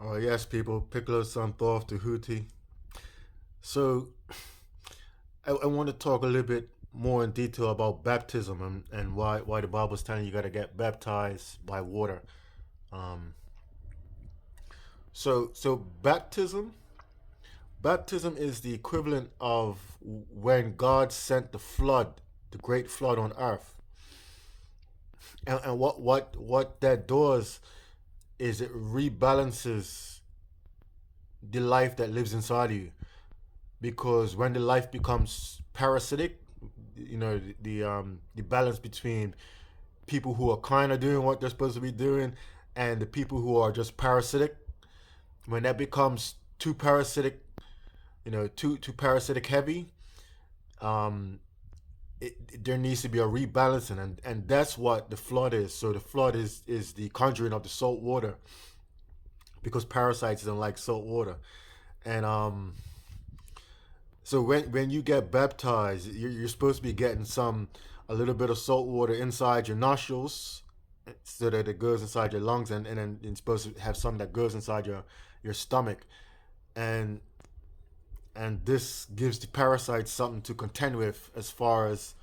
Oh yes, people. Piccolo Santhorf to Huti. So I want to talk a little bit more in detail about baptism and why the Bible's telling you got to get baptized by water. Um, so baptism is the equivalent of when God sent the flood, the great flood on earth, and what that does is it rebalances the life that lives inside of you, because when the life becomes parasitic, the balance between people who are kind of doing what they're supposed to be doing and the people who are just parasitic, when that becomes too parasitic, too parasitic heavy, um, there needs to be a rebalancing, and that's what the flood is. So the flood is the conjuring of the salt water, because parasites don't like salt water, and so when you get baptized, you're supposed to be getting a little bit of salt water inside your nostrils, so that it goes inside your lungs, and then you're supposed to have some that goes inside your stomach, and this gives the parasites something to contend with as far as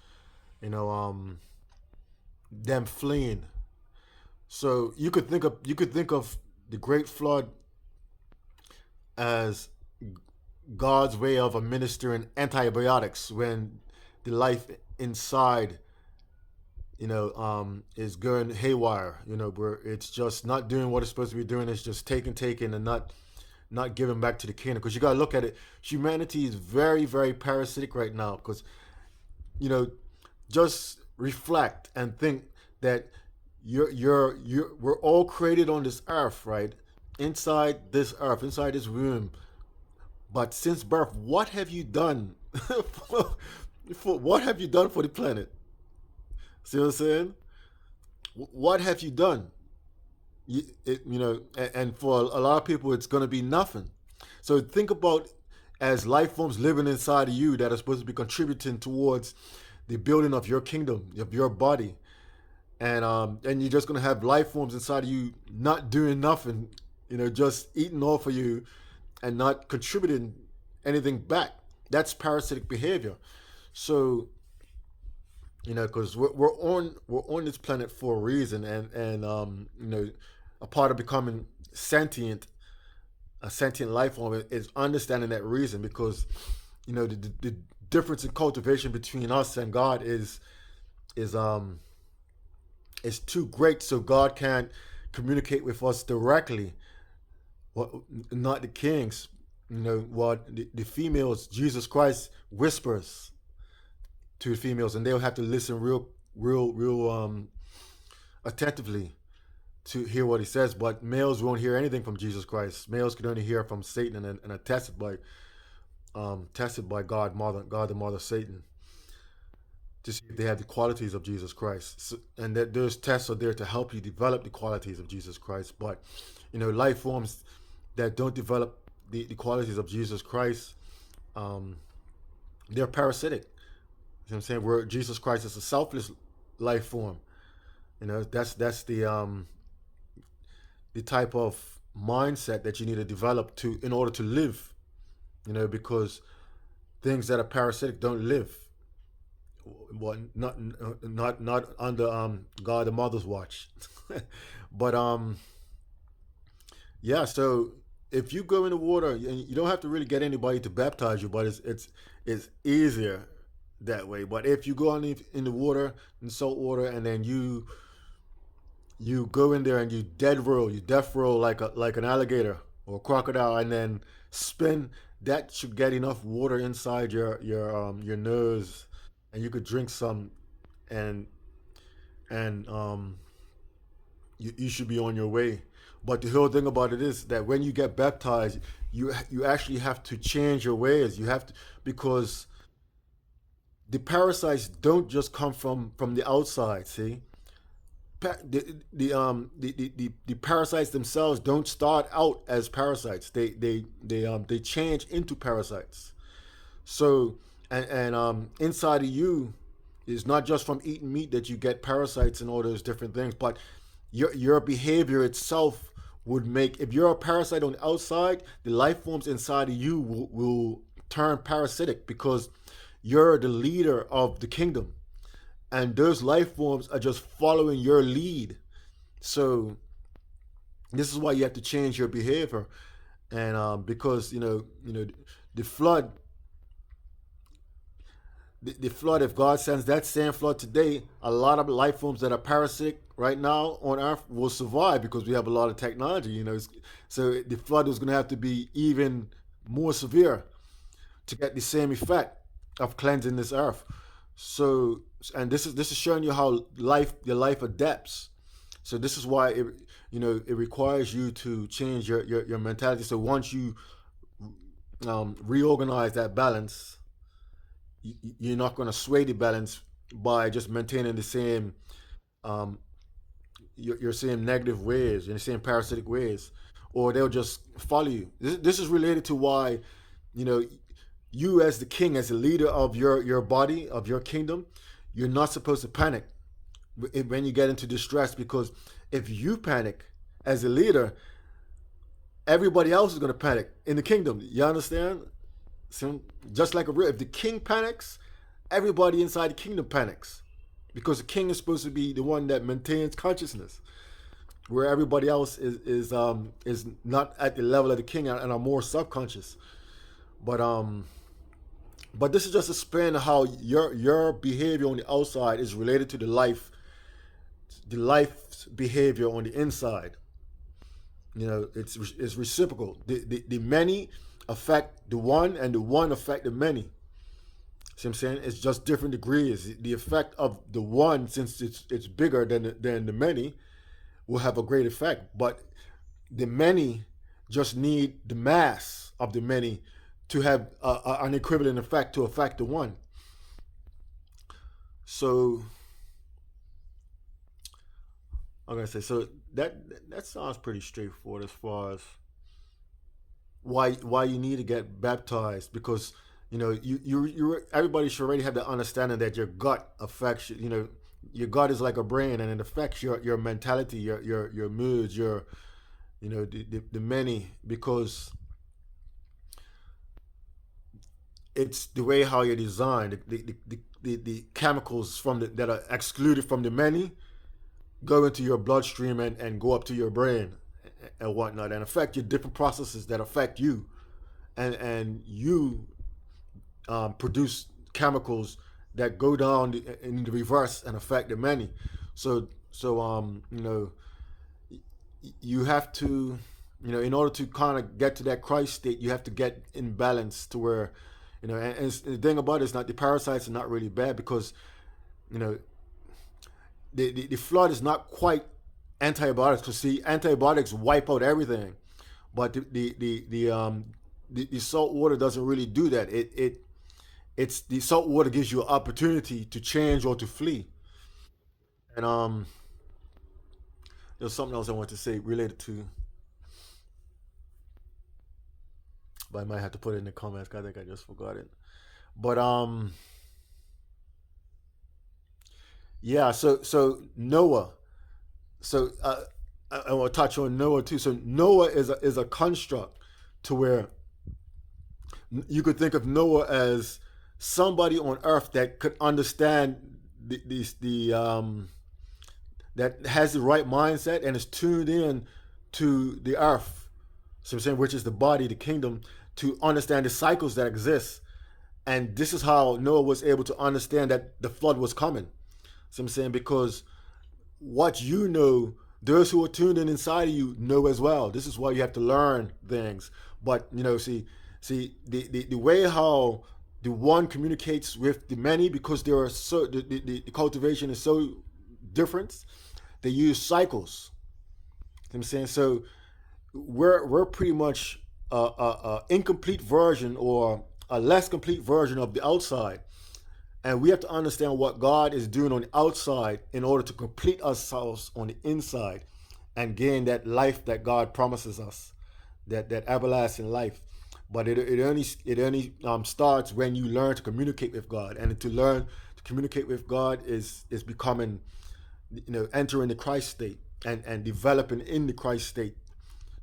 you know them fleeing. So you could think of the Great Flood as God's way of administering antibiotics when the life inside, is going haywire. Where it's just not doing what it's supposed to be doing. It's just taking, and not giving back to the kingdom. Because you gotta look at it. Humanity is very, very parasitic right now. Because you know, just reflect and think that we're all created on this earth, right? Inside this earth, inside this room. But since birth, what have you done? What have you done for the planet? See what I'm saying? What have you done? And for a lot of people, it's going to be nothing. So think about, as life forms living inside of you that are supposed to be contributing towards the building of your kingdom, of your body, and you're just going to have life forms inside of you not doing nothing, just eating off of you and not contributing anything back. That's parasitic behavior. So because we're on this planet for a reason, and a part of becoming sentient, a sentient life form is understanding that reason, because the difference in cultivation between us and God is is too great, so God can't communicate with us directly. What, not the kings, what the females, Jesus Christ whispers to the females, and they'll have to listen real attentively to hear what he says. But males won't hear anything from Jesus Christ. Males can only hear from Satan, and are tested by God the Mother, Satan, to see if they have the qualities of Jesus Christ. So, and that those tests are there to help you develop the qualities of Jesus Christ. But life forms that don't develop the qualities of Jesus Christ, um, they're parasitic. You know what I'm saying? Where Jesus Christ is a selfless life form. That's the type of mindset that you need to develop to in order to live. Because things that are parasitic don't live. Well, not under God the Mother's watch. But yeah. So if you go in the water, and you don't have to really get anybody to baptize you, but it's easier that way. But if you go in the water, in salt water, and then you go in there and you death roll like an alligator or a crocodile, and then spin, that should get enough water inside your nose, and you could drink some, and and you should be on your way. But the whole thing about it is that when you get baptized, you actually have to change your ways. You have to, because the parasites don't just come from the outside. See, the parasites themselves don't start out as parasites. They change into parasites. So, and inside of you, it's not just from eating meat that you get parasites and all those different things, but your behavior itself would make, if you're a parasite on the outside, the life forms inside of you will turn parasitic because you're the leader of the kingdom, and those life forms are just following your lead. So this is why you have to change your behavior, and because the flood, the flood, if God sends that same flood today, a lot of life forms that are parasitic right now on Earth will survive because we have a lot of technology. So the flood is going to have to be even more severe to get the same effect of cleansing this Earth. So, and this is showing you how your life adapts. So this is why it requires you to change your mentality. So once you reorganize that balance, you're not going to sway the balance by just maintaining the same um, your same negative ways and the same parasitic ways, or they'll just follow you. This is related to why you know you, as the king, as the leader of your body, of your kingdom, you're not supposed to panic when you get into distress, because if you panic as a leader, everybody else is going to panic in the kingdom. You understand? So just like if the king panics, everybody inside the kingdom panics, because the king is supposed to be the one that maintains consciousness, where everybody else is not at the level of the king and are more subconscious. But this is just a spin of how your behavior on the outside is related to the life's behavior on the inside. It's reciprocal. The many affect the one, and the one affect the many. See what I'm saying? It's just different degrees. The effect of the one, since it's bigger than the many, will have a great effect. But the many just need the mass of the many to have an equivalent effect to affect the one. So I'm gonna say, so that sounds pretty straightforward as far as why you need to get baptized, because you everybody should already have the understanding that your gut affects your gut is like a brain, and it affects your mentality, your moods, your the many, because it's the way how you're designed. The chemicals that are excluded from the many go into your bloodstream and go up to your brain and whatnot, and affect your different processes that affect you, and you produce chemicals that go down in the reverse and affect the many. So you have to, in order to kind of get to that Christ state, you have to get in balance to where, and the thing about it is, not the parasites are not really bad, because you know the flood is not quite antibiotics, because see, antibiotics wipe out everything, but the salt water doesn't really do that. It's the salt water gives you an opportunity to change or to flee. And there's something else I want to say related to, but I might have to put it in the comments, 'cause I think I just forgot it. But yeah. So Noah. So I want to touch on Noah too. So Noah is a construct to where you could think of Noah as somebody on earth that could understand the that has the right mindset and is tuned in to the earth. So I'm saying, which is the body, the kingdom, to understand the cycles that exist. And this is how Noah was able to understand that the flood was coming. So I'm saying, because what those who are tuned in inside of you know as well. This is why you have to learn things. But see the way how the one communicates with the many, because there are the cultivation is so different. They use cycles. You know what I'm saying, so we're pretty much a incomplete version, or a less complete version of the outside, and we have to understand what God is doing on the outside in order to complete ourselves on the inside and gain that life that God promises us, that everlasting life. But it only starts when you learn to communicate with God, and to learn to communicate with God is becoming, entering the Christ state, and developing in the Christ state.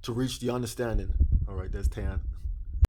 to reach the understanding. All right, that's Tan.